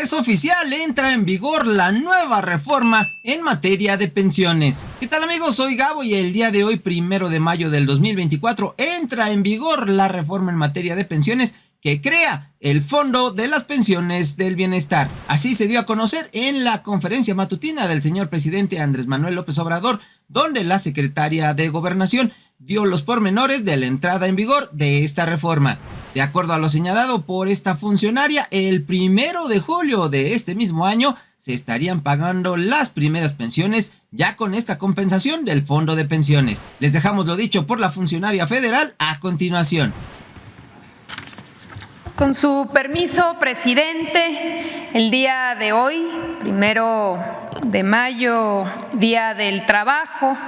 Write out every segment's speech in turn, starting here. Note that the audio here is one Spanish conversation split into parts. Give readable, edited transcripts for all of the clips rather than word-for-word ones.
Es oficial, entra en vigor la nueva reforma en materia de pensiones. ¿Qué tal, amigos? Soy Gabo y el día de hoy, 1 de mayo del 2024, entra en vigor la reforma en materia de pensiones que crea el Fondo de las Pensiones del Bienestar. Así se dio a conocer en la conferencia matutina del señor presidente Andrés Manuel López Obrador, donde la secretaria de Gobernación dio los pormenores de la entrada en vigor de esta reforma. De acuerdo a lo señalado por esta funcionaria, el 1 de julio de este mismo año se estarían pagando las primeras pensiones ya con esta compensación del Fondo de Pensiones. Les dejamos lo dicho por la funcionaria federal a continuación. Con su permiso, presidente, el día de hoy, 1 de mayo, Día del Trabajo,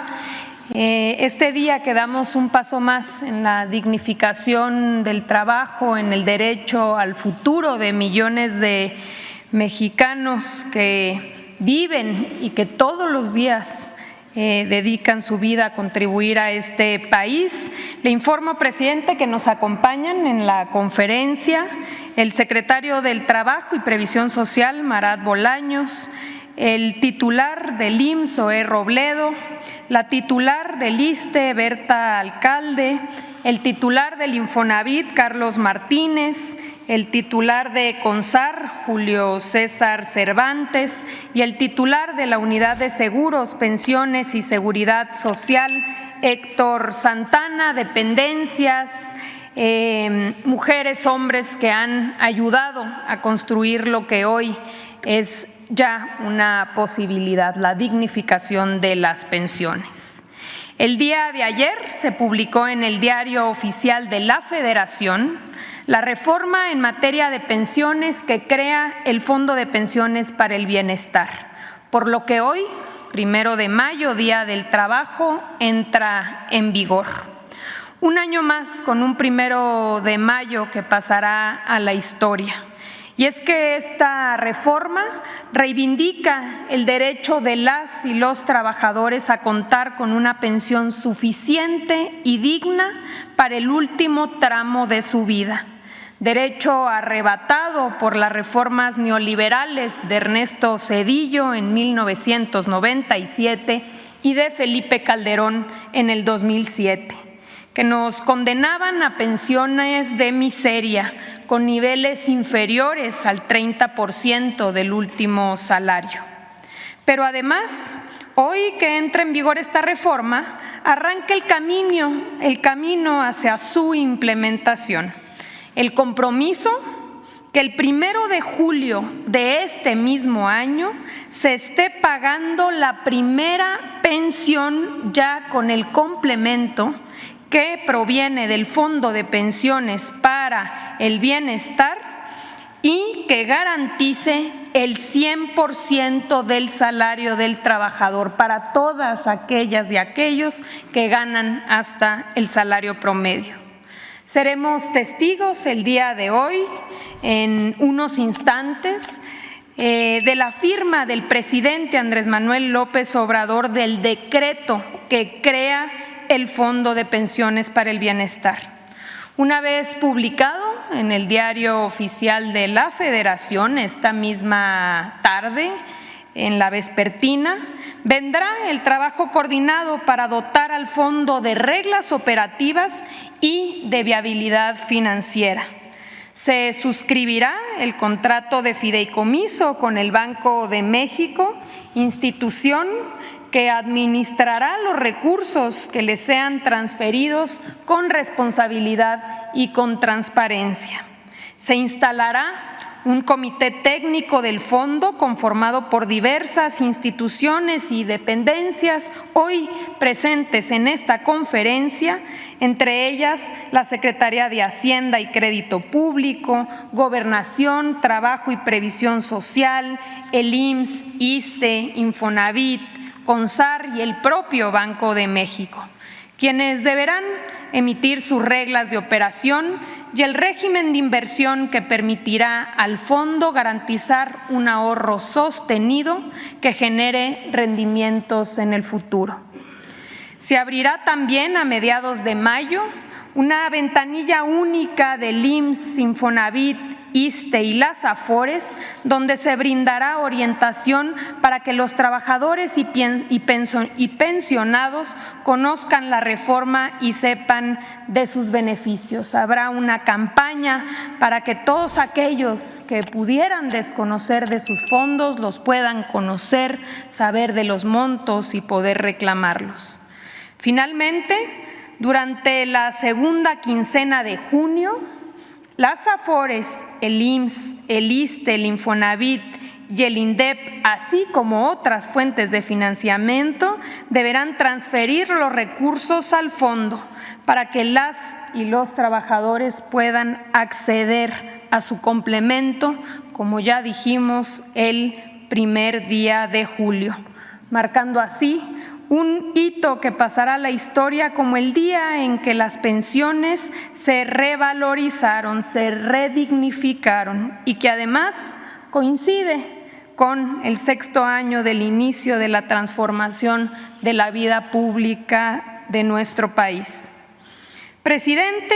este día que damos un paso más en la dignificación del trabajo, en el derecho al futuro de millones de mexicanos que viven y que todos los días dedican su vida a contribuir a este país. Le informo, presidente, que nos acompañan en la conferencia el secretario del Trabajo y Previsión Social, Marat Bolaños, el titular del IMSS, Zoé Robledo, la titular del ISSSTE, Berta Alcalde, el titular del Infonavit, Carlos Martínez, el titular de CONSAR, Julio César Cervantes, y el titular de la Unidad de Seguros, Pensiones y Seguridad Social, Héctor Santana, dependencias, mujeres, hombres que han ayudado a construir lo que hoy es ya una posibilidad, la dignificación de las pensiones. El día de ayer se publicó en el Diario Oficial de la Federación la reforma en materia de pensiones que crea el Fondo de Pensiones para el Bienestar, por lo que hoy, 1 de mayo, Día del Trabajo, entra en vigor. Un año más con un 1 de mayo que pasará a la historia. Y es que esta reforma reivindica el derecho de las y los trabajadores a contar con una pensión suficiente y digna para el último tramo de su vida. Derecho arrebatado por las reformas neoliberales de Ernesto Zedillo en 1997 y de Felipe Calderón en el 2007. Que nos condenaban a pensiones de miseria con niveles inferiores al 30% del último salario. Pero además, hoy que entra en vigor esta reforma, arranca el camino hacia su implementación. El compromiso que el 1 de julio de este mismo año se esté pagando la primera pensión ya con el complemento que proviene del Fondo de Pensiones para el Bienestar y que garantice el 100% del salario del trabajador para todas aquellas y aquellos que ganan hasta el salario promedio. Seremos testigos el día de hoy, en unos instantes, de la firma del presidente Andrés Manuel López Obrador del decreto que crea el Fondo de Pensiones para el Bienestar. Una vez publicado en el Diario Oficial de la Federación, esta misma tarde, en la vespertina, vendrá el trabajo coordinado para dotar al fondo de reglas operativas y de viabilidad financiera. Se suscribirá el contrato de fideicomiso con el Banco de México, institución que administrará los recursos que le sean transferidos con responsabilidad y con transparencia. Se instalará un comité técnico del fondo conformado por diversas instituciones y dependencias hoy presentes en esta conferencia, entre ellas la Secretaría de Hacienda y Crédito Público, Gobernación, Trabajo y Previsión Social, el IMSS, ISSSTE, Infonavit, CONSAR y el propio Banco de México, quienes deberán emitir sus reglas de operación y el régimen de inversión que permitirá al fondo garantizar un ahorro sostenido que genere rendimientos en el futuro. Se abrirá también a mediados de mayo una ventanilla única del IMSS, Infonavit, ISSSTE y las AFORES, donde se brindará orientación para que los trabajadores y pensionados conozcan la reforma y sepan de sus beneficios. Habrá una campaña para que todos aquellos que pudieran desconocer de sus fondos los puedan conocer, saber de los montos y poder reclamarlos. Finalmente, durante la segunda quincena de junio, las AFORES, el IMSS, el ISSSTE, el Infonavit y el INDEP, así como otras fuentes de financiamiento, deberán transferir los recursos al fondo para que las y los trabajadores puedan acceder a su complemento, como ya dijimos, el primer día de julio, marcando así un hito que pasará a la historia como el día en que las pensiones se revalorizaron, se redignificaron y que además coincide con el 6º año del inicio de la transformación de la vida pública de nuestro país. Presidente,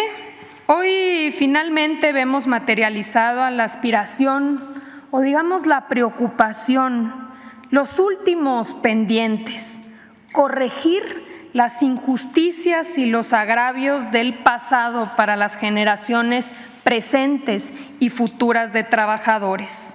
hoy finalmente vemos materializado a la aspiración o digamos la preocupación, los últimos pendientes, corregir las injusticias y los agravios del pasado para las generaciones presentes y futuras de trabajadores.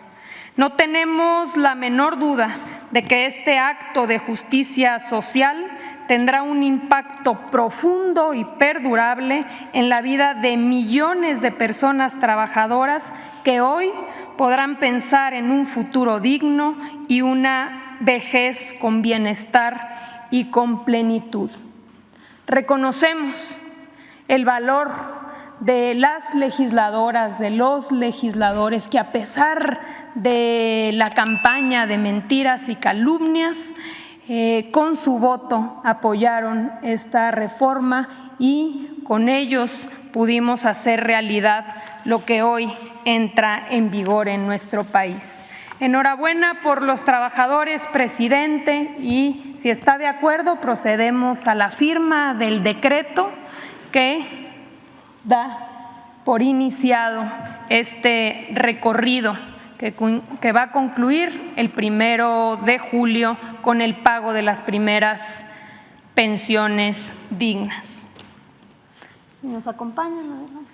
No tenemos la menor duda de que este acto de justicia social tendrá un impacto profundo y perdurable en la vida de millones de personas trabajadoras que hoy podrán pensar en un futuro digno y una vejez con bienestar y con plenitud. Reconocemos el valor de las legisladoras, de los legisladores que a pesar de la campaña de mentiras y calumnias, con su voto apoyaron esta reforma y con ellos pudimos hacer realidad lo que hoy entra en vigor en nuestro país. Enhorabuena por los trabajadores, presidente, y si está de acuerdo procedemos a la firma del decreto que da por iniciado este recorrido que va a concluir el 1 de julio con el pago de las primeras pensiones dignas. Si nos acompañan, adelante.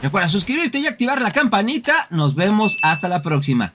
Recuerda suscribirte y activar la campanita. Nos vemos hasta la próxima.